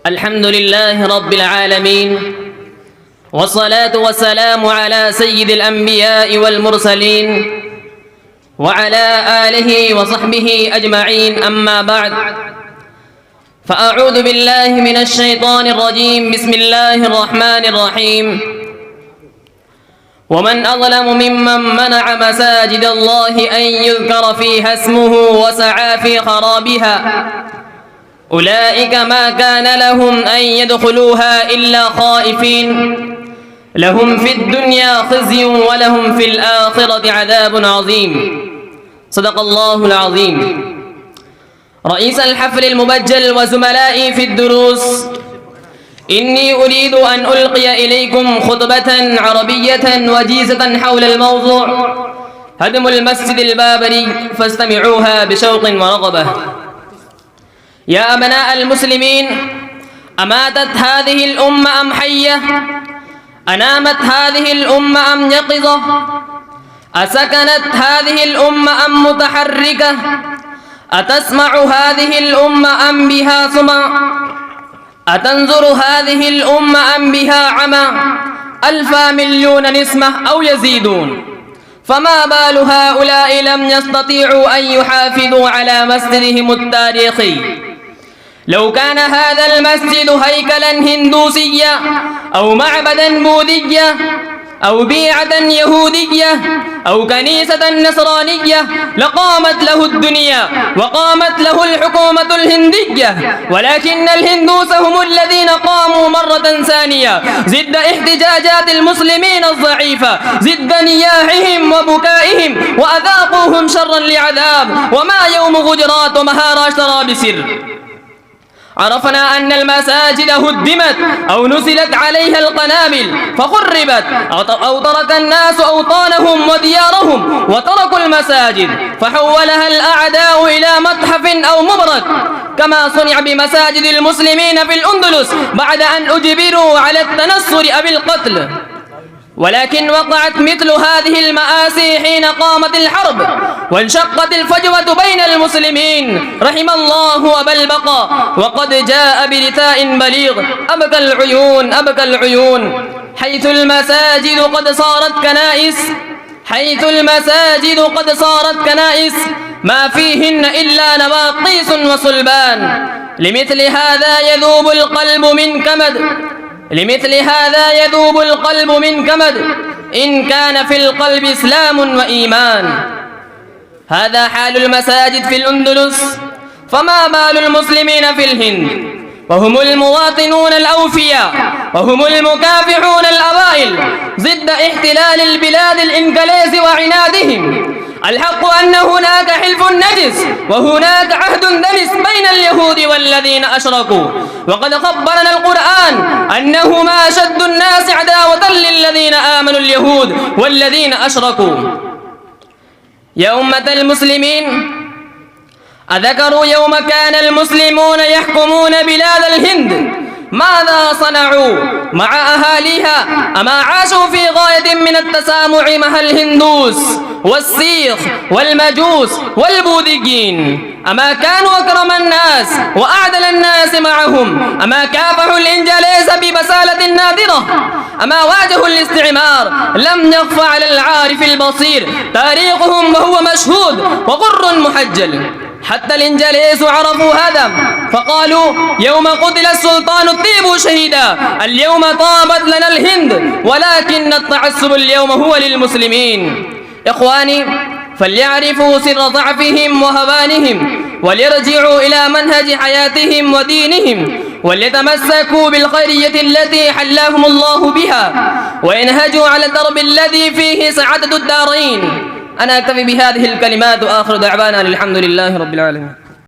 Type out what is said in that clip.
الحمد لله رب العالمين، والصلاة والسلام على سيد الأنبياء والمرسلين وعلى آله وصحبه أجمعين. أما بعد، فأعوذ بالله من الشيطان الرجيم. بسم الله الرحمن الرحيم. ومن أظلم ممن منع مساجد الله أن يذكر فيها اسمه وسعى في خرابها أولئك ما كان لهم أن يدخلوها إلا خائفين لهم في الدنيا خزي ولهم في الآخرة عذاب عظيم. صدق الله العظيم. رئيس الحفل المبجل وزملائي في الدروس، إني أريد أن ألقي إليكم خطبة عربية وجيزة حول الموضوع هدم المسجد البابري، فاستمعوها بشوق ورغبة. يا أبناء المسلمين، أماتت هذه الأمة أم حية؟ أنامت هذه الأمة أم يقظة؟ أسكنت هذه الأمة أم متحركة؟ أتسمع هذه الأمة أم بها صمى؟ أتنظر هذه الأمة أم بها عمى؟ ألف مليون نسمة أو يزيدون، فما بال هؤلاء لم يستطيعوا أن يحافظوا على مسجدهم التاريخي؟ لو كان هذا المسجد هيكلا هندوسيا أو معبدا بوذيا أو بيعة يهودية أو كنيسة نصرانية لقامت له الدنيا وقامت له الحكومة الهندية، ولكن الهندوس هم الذين قاموا مرة ثانية ضد احتجاجات المسلمين الضعيفة، ضد نياحهم وبكائهم، وأذاقوهم شرا لعذاب. وما يوم غجرات ومهاراشترا بسر. عرفنا أن المساجد هدمت أو نزلت عليها القنابل فخربت، أو ترك الناس أوطانهم وديارهم وتركوا المساجد فحولها الأعداء إلى متحف أو مبرد، كما صنع بمساجد المسلمين في الأندلس بعد أن أجبروا على التنصر أو القتل. ولكن وقعت مثل هذه المآسي حين قامت الحرب وانشقت الفجوة بين المسلمين. رحم الله أبا البقاء، وقد جاء برثاء بليغ أبكى العيون أبكى العيون، حيث المساجد قد صارت كنائس ما فيهن إلا نواقيس وصلبان. لمثل هذا يذوب القلب من كمد إن كان في القلب إسلام وإيمان. هذا حال المساجد في الأندلس، فما بال المسلمين في الهند؟ وهم المواطنون الأوفياء، وهم المكافحون الأوائل ضد احتلال البلاد الإنجليز وعنادهم. الحق أن هناك حلف نجس وهناك عهد دنس بين اليهود والذين أشركوا، وقد خبرنا القرآن أنهما أشد الناس عداوة للذين آمنوا اليهود والذين أشركوا. يا أمة المسلمين، أذكروا يوم كان المسلمون يحكمون بلاد الهند ماذا صنعوا مع أهاليها؟ أما عاشوا في غاية من التسامح مع الهندوس والسيخ والمجوس والبوذيين؟ أما كانوا أكرم الناس وأعدل الناس معهم؟ أما كافحوا الإنجليز ببسالة نادرة؟ أما واجهوا الاستعمار؟ لم يخفى على العارف البصير تاريخهم وهو مشهود وغر محجل. حتى الإنجليز عرفوا هذا فقالوا يوم قتل السلطان طيبوا شهيدا، اليوم طابت لنا الهند، ولكن التعصب اليوم هو للمسلمين. إخواني، فليعرفوا سر ضعفهم وهوانهم، وليرجعوا إلى منهج حياتهم ودينهم، وليتمسكوا بالخيرية التي حلاهم الله بها، وينهجوا على الدرب الذي فيه سعادة الدارين. أنا أكتفي بهذه الكلمات وآخر دعوانا الحمد لله رب العالمين.